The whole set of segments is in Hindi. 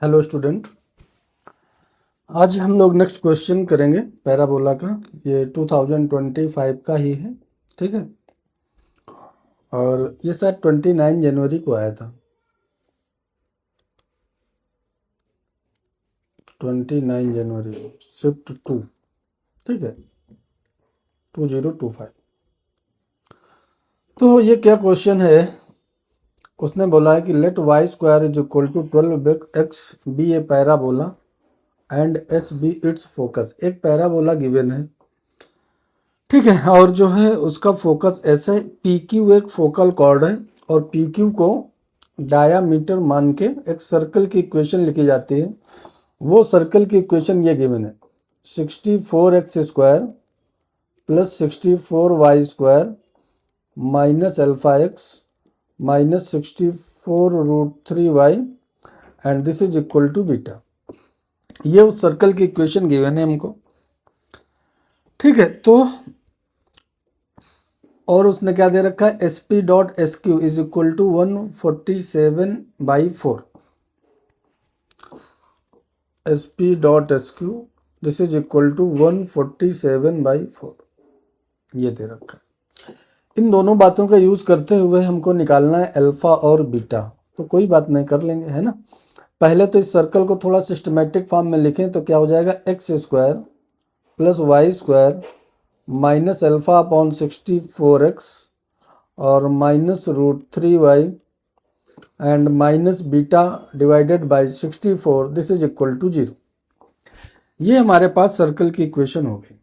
हेलो स्टूडेंट, आज हम लोग नेक्स्ट क्वेश्चन करेंगे पैराबोला का। ये 2025 का ही है, ठीक है। और ये शायद 29 जनवरी को आया था। 29 जनवरी शिफ्ट 2, ठीक है, 2025। तो ये क्या क्वेश्चन है, उसने बोला है कि let y square is equal to 12x be a parabola and S be its focus. एक पैराबोला गिवन है, ठीक है, और जो है उसका फोकस ऐसे पी क्यू एक फोकल कॉर्ड है और पी क्यू को डायामीटर मान के एक सर्कल की इक्वेशन लिखी जाती है। वो सर्कल की इक्वेशन ये गिवन है 64x square plus 64y square minus alpha x minus 64√3y and this is equal to beta. ये उस सर्कल की इक्वेशन गिवन है हमको, ठीक है। तो और उसने क्या दे रखा है, S P dot S Q is equal to 147/4। S P dot S Q this is equal to 147/4, ये दे रखा है। इन दोनों बातों का यूज करते हुए हमको निकालना है अल्फा और बीटा। तो कोई बात नहीं, कर लेंगे, है ना। पहले तो इस सर्कल को थोड़ा सिस्टमेटिक फॉर्म में लिखें तो क्या हो जाएगा, x square plus y square minus alpha upon 64x और -√3y and minus beta divided by 64, this is equal to 0। ये हमारे पास सर्कल की इक्वेशन होगी,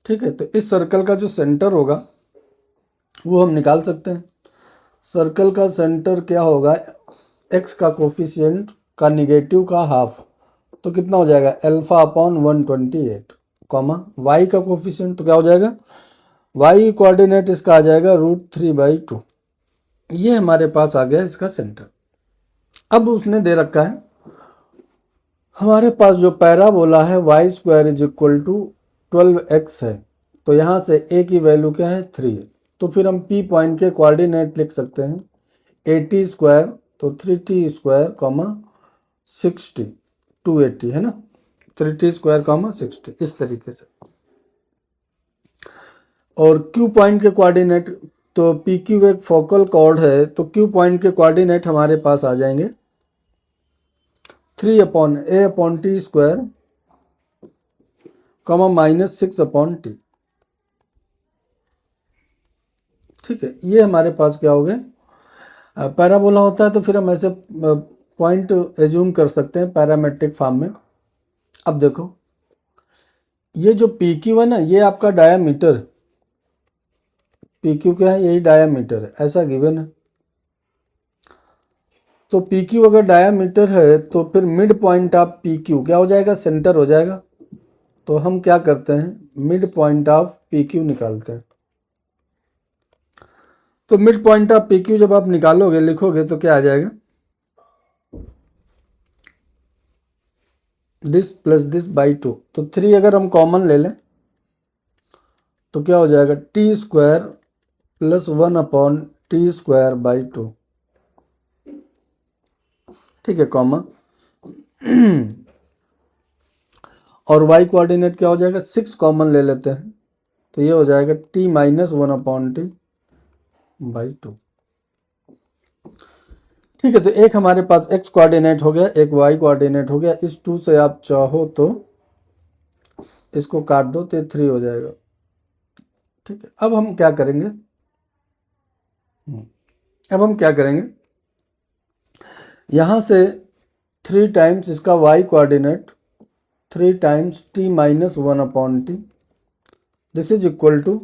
ठीक है। तो इस सर्कल का जो सेंटर होगा वो हम निकाल सकते हैं। सर्कल का सेंटर क्या होगा, x का कोफिशिएंट का निगेटिव का हाफ, तो कितना हो जाएगा अल्फा अपॉन 128, कॉमा y का कोफिशिएंट तो क्या हो जाएगा, y कोऑर्डिनेट इसका आ जाएगा √3/2। ये हमारे पास आ गया इसका सेंटर। अब उसने दे रखा है हमारे पास जो पैराबोला है y square is equal to 12x है, तो यहाँ से a की वैल्यू क्या है 3 है। तो फिर हम p पॉइंट के कोऑर्डिनेट लिख सकते हैं 80 स्क्वायर तो 3t स्क्वायर कॉमा 60, 280 है ना, 3t स्क्वायर कॉमा 60, इस तरीके से। और q पॉइंट के कोऑर्डिनेट, तो पी क्यू एक फोकल कॉर्ड है तो q पॉइंट के कोऑर्डिनेट हमारे पास आ जाएंगे 3/a/t स्क्वायर कॉमा -6/t, ठीक है। ये हमारे पास क्या हो गया, पैराबोला होता है तो फिर हम ऐसे पॉइंट एज्यूम कर सकते हैं पैरामेट्रिक फॉर्म में। अब देखो ये जो पी क्यू है ना, ये आपका डायामीटर, पी क्यू क्या है, यही डायामीटर है, ऐसा गिवन है। तो पी क्यू अगर डायामीटर है तो फिर mid point of P Q क्या हो जाएगा, सेंटर हो जाएगा। तो हम क्या करते हैं, mid point of P Q निकालते हैं। तो mid point of P Q जब आप निकालोगे, लिखोगे तो क्या आ जाएगा, दिस प्लस दिस बाई 2। तो 3 अगर हम कॉमन ले लें तो क्या हो जाएगा, T square plus 1/t square by 2, ठीक है, कॉमा। और y कोऑर्डिनेट क्या हो जाएगा, 6 कॉमन ले लेते हैं तो ये हो जाएगा t माइनस 1/t बाई 2, ठीक है। तो एक हमारे पास x कोऑर्डिनेट हो गया, एक y कोऑर्डिनेट हो गया। इस 2 से आप चाहो तो इसको काट दो तो 3 हो जाएगा, ठीक है। अब हम क्या करेंगे, यहां से 3 टाइम्स इसका y coordinate 3 times t minus 1/t, this is equal to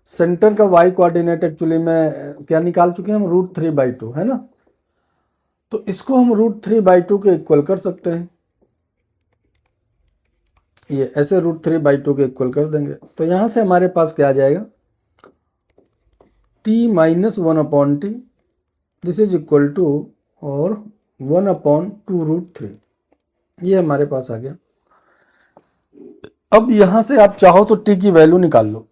centre का y कोऑर्डिनेट एक्चुअली में क्या निकाल चुके हैं हम, √3/2 है ना। तो इसको हम √3/2 के इक्वल कर सकते हैं, ये ऐसे √3/2 के इक्वल कर देंगे। तो यहां से हमारे पास क्या आ जाएगा, t minus 1/t this is equal to और 1/2√3, ये हमारे पास आ गया। अब यहां से आप चाहो तो t की वैल्यू निकाल लो।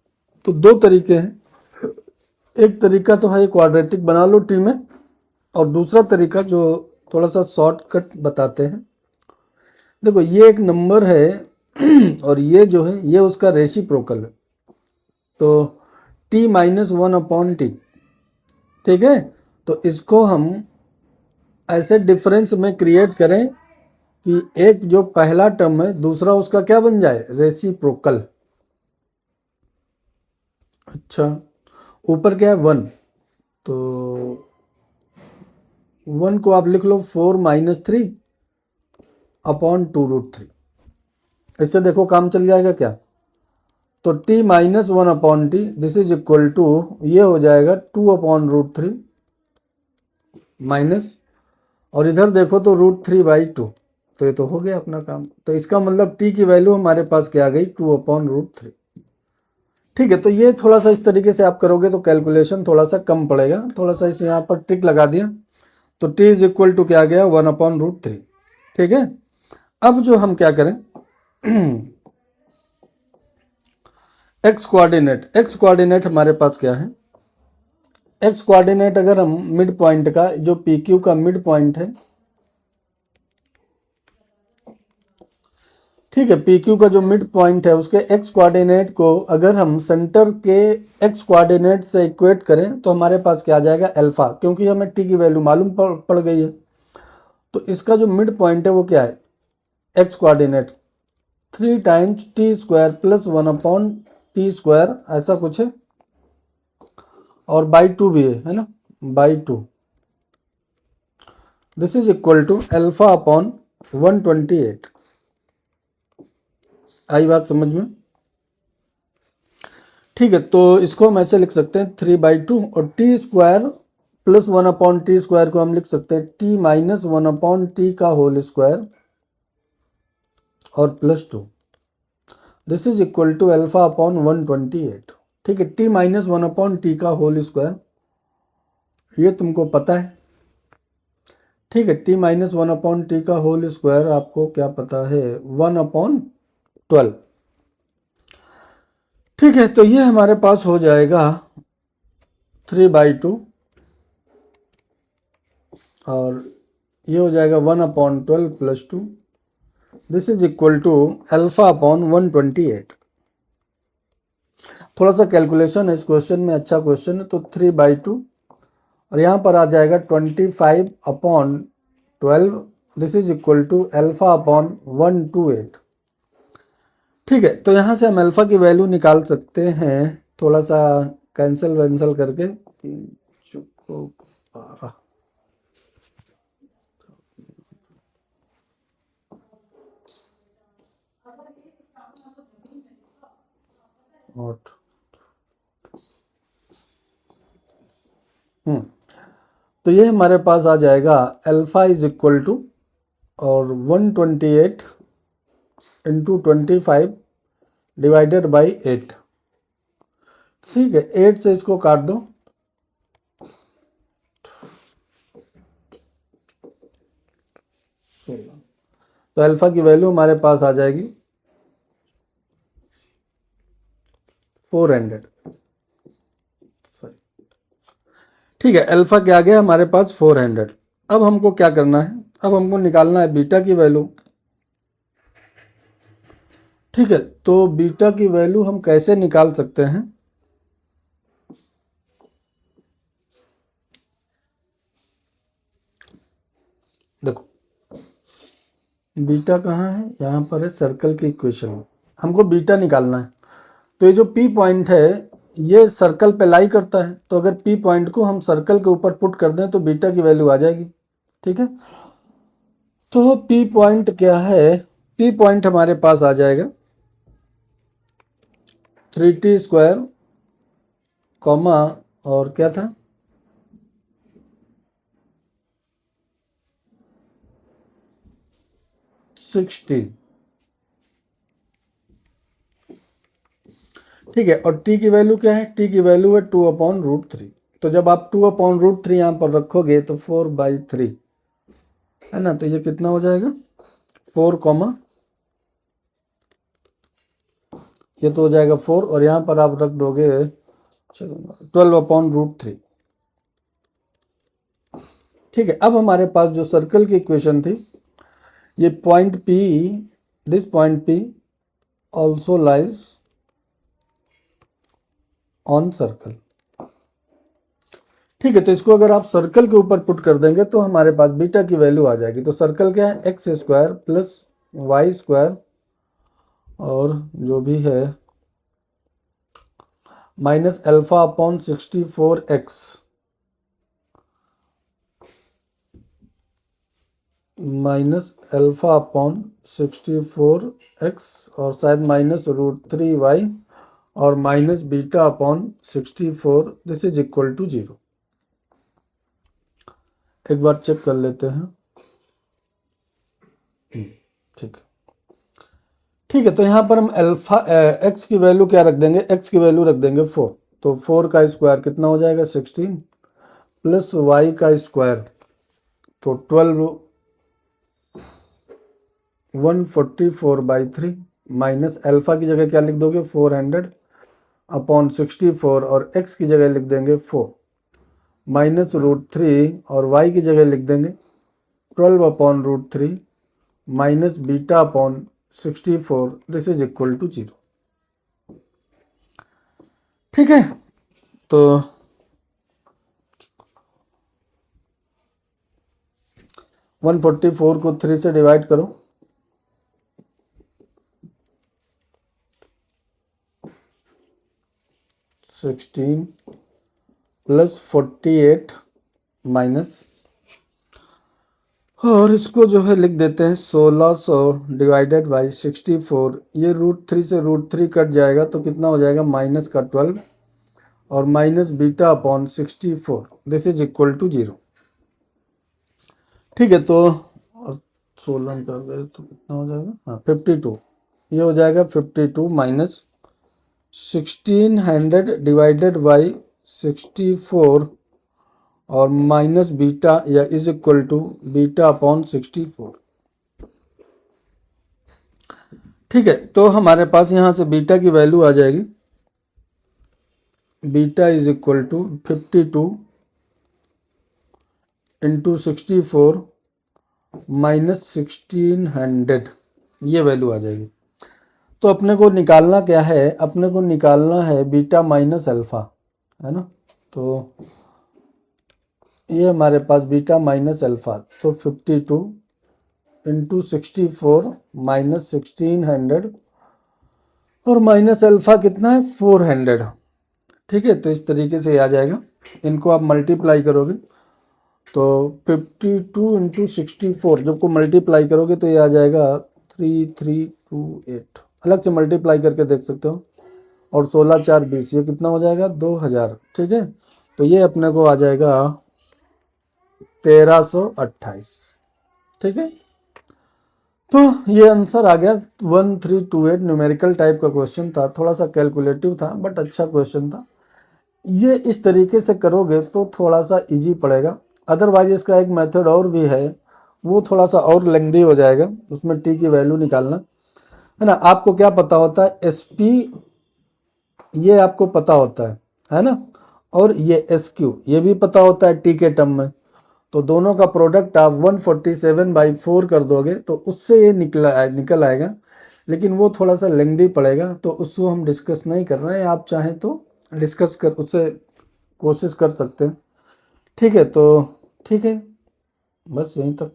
तो दो तरीके हैं, एक तरीका तो है क्वाड्रेटिक बना लो t में, और दूसरा तरीका जो थोड़ा सा शॉर्टकट बताते हैं देखो ये एक नंबर है और ये जो है ये उसका रेसिप्रोकल है, तो t minus one upon T, ठीक है। तो इसको हम ऐसे डिफरेंस में क्रिएट करें कि एक जो पहला टर्म है दूसरा उसका क्या बन जाए, रेसिप्रोकल। अच्छा, ऊपर क्या है 1, तो 1 को आप लिख लो 4 माइनस 3 अपॉन 2√3। इससे देखो काम चल जाएगा क्या, तो t minus one upon T this is equal to ये हो जाएगा 2/√3 माइनस, और इधर देखो तो √3/2, तो ये तो हो गया अपना काम। तो इसका मतलब t की वैल्यू हमारे पास क्या आ गई, 2/√3। ठीक है, तो ये थोड़ा सा इस तरीके से आप करोगे तो कैलकुलेशन थोड़ा सा कम पड़ेगा, थोड़ा सा इस यहाँ पर ट्रिक लगा दिया, तो t इज इक्वल टू क्या आ गया 1/√3। ठीक है, अब जो हम क्या करें एक्स कोऑर्डिनेट हमारे पास क्या है, एक्स कोऑर्डिनेट अगर हम मिड पॉइंट का जो पी क्यू का मिड पॉइंट है, ठीक है, पी क्यू का जो मिड पॉइंट है उसके एक्स कोऑर्डिनेट को अगर हम सेंटर के एक्स कोऑर्डिनेट से इक्वेट करें तो हमारे पास क्या आ जाएगा अल्फा, क्योंकि हमें टी की वैल्यू मालूम पड़ गई है। तो इसका जो मिड पॉइंट है वो क्या है, x coordinate 3 times T square plus 1/t², ऐसा कुछ है, और बाई 2 भी है ना, by 2। This is equal to alpha upon 128। आई बात समझ में? ठीक है, तो इसको हम ऐसे लिख सकते हैं 3/2, और टी स्क्वायर प्लस 1/t² को हम लिख सकते हैं t माइनस 1/t का होल स्क्वायर और plus 2। This is equal to alpha upon 128। ठीक है, t माइनस 1/t का होल स्क्वायर, ये तुमको पता है। ठीक है, t माइनस 1/t का होल स्क्वायर आपको क्या पता है, 1/12। ठीक है, तो ये हमारे पास हो जाएगा 3/2, और ये हो जाएगा 1/12 plus 2। This is equal to alpha upon 128। थोड़ा सा कैलकुलेशन है इस क्वेश्चन में, अच्छा क्वेश्चन है। तो 3/2 और यहाँ पर आ जाएगा 25/12। This is equal to alpha upon 128। ठीक है, तो यहाँ से हम अल्फा की वैल्यू निकाल सकते हैं, थोड़ा सा कैंसिल वैंसल करके। 12 8। तो ये हमारे पास आ जाएगा अल्फा इज इक्वल टू, और 128 इंटू 25 डिवाइडेड बाई 8। ठीक है, 8 से इसको काट दो, तो अल्फा की वैल्यू हमारे पास आ जाएगी 400। ठीक है, अल्फा क्या आ गया हमारे पास 400। अब हमको क्या करना है, अब हमको निकालना है बीटा की वैल्यू। ठीक है, तो बीटा की वैल्यू हम कैसे निकाल सकते हैं, देखो बीटा कहाँ है, यहाँ पर है सर्कल की इक्वेशन में, हमको बीटा निकालना है। तो ये जो पी पॉइंट है ये सर्कल पे लाई करता है, तो अगर पी पॉइंट को हम सर्कल के ऊपर पुट कर दें तो बीटा की वैल्यू आ जाएगी। ठीक है, तो पी पॉइंट क्या है, पी पॉइंट हमारे पास आ जाएगा 3t², कॉमा और क्या था 16। ठीक है, और t की वैल्यू क्या है, t की वैल्यू है 2/√3। तो जब आप 2/√3 यहाँ पर रखोगे तो 4/3 है ना, तो ये कितना हो जाएगा 4, ये तो हो जाएगा 4, और यहाँ पर आप रख दोगे 12/√3। ठीक है, अब हमारे पास जो सर्कल की इक्वेशन थी ये point P, this point P also lies on circle. ठीक है, तो इसको अगर आप सर्कल के ऊपर पुट कर देंगे तो हमारे पास बीटा की वैल्यू आ जाएगी। तो सर्कल क्या है, x square plus y square और जो भी है minus alpha upon 64x minus alpha upon 64x और शायद माइनस √3y और minus beta upon 64, this is equal to 0। एक बार चेक कर लेते हैं। ठीक है, ठीक है, तो यहाँ पर हम अल्फा एक्स की वैल्यू क्या रख देंगे, एक्स की वैल्यू रख देंगे 4। तो 4 का स्क्वायर कितना हो जाएगा 16 प्लस वाई का स्क्वायर तो 12 144/3 माइनस अल्फा की जगह क्या लिख दोगे 400 अपॉन 64 और एक्स की जगह लिख देंगे 4 माइनस √3 और वाई की जगह लिख देंगे 12 upon √3 minus beta upon 64, this is equal to 0। ठीक है, तो 144 को 3 से डिवाइड करो, 16 प्लस 48 माइनस, और इसको जो है लिख देते हैं 1600 डिवाइडेड बाई 64। ये √3 से √3 कट जाएगा तो कितना हो जाएगा माइनस का 12 और minus beta upon 64, this is equal to 0। ठीक है, तो 16 कर गए तो कितना हो जाएगा, हाँ 52। ये हो जाएगा 52 माइनस 1600 डिवाइडेड बाई 64 और माइनस बीटा या is equal to beta upon 64। ठीक है, तो हमारे पास यहाँ से बीटा की वैल्यू आ जाएगी, beta is equal to 52 into 64 minus 1600, ये वैल्यू आ जाएगी। तो अपने को निकालना क्या है, अपने को निकालना है बीटा माइनस अल्फा, है ना। तो ये हमारे पास बीटा माइनस अल्फा, तो 52 इंटू 64 माइनस 1600 और माइनस अल्फा कितना है 400। ठीक है, तो इस तरीके से आ जाएगा। इनको आप मल्टीप्लाई करोगे तो 52 इंटू 64 जब को मल्टीप्लाई करोगे तो ये आ जाएगा 3328। अलग से मल्टीप्लाई करके देख सकते हो। और 16 4 20, ये कितना हो जाएगा 2000। ठीक है, तो ये अपने को आ जाएगा 1328। ठीक है, तो ये आंसर आ गया 1328। न्यूमेरिकल टाइप का क्वेश्चन था, थोड़ा सा कैलकुलेटिव था बट अच्छा क्वेश्चन था। ये इस तरीके से करोगे तो थोड़ा सा इजी पड़ेगा। अदरवाइज इसका एक मेथड और भी है, वो थोड़ा सा और लेंथी हो जाएगा, उसमें टी की वैल्यू निकालना है ना। आपको क्या पता होता है एसपी, ये आपको पता होता है ना, और ये एसक्यू ये भी पता होता है टी के टर्म में। तो दोनों का प्रोडक्ट आप 147/4 कर दोगे तो उससे ये निकल आएगा, लेकिन वो थोड़ा सा लेंथी पड़ेगा तो उसको हम डिस्कस नहीं कर रहे हैं। आप चाहें तो डिस्कस कर उससे कोशिश कर सकते हैं। ठीक है, तो ठीक है, बस यहीं तक।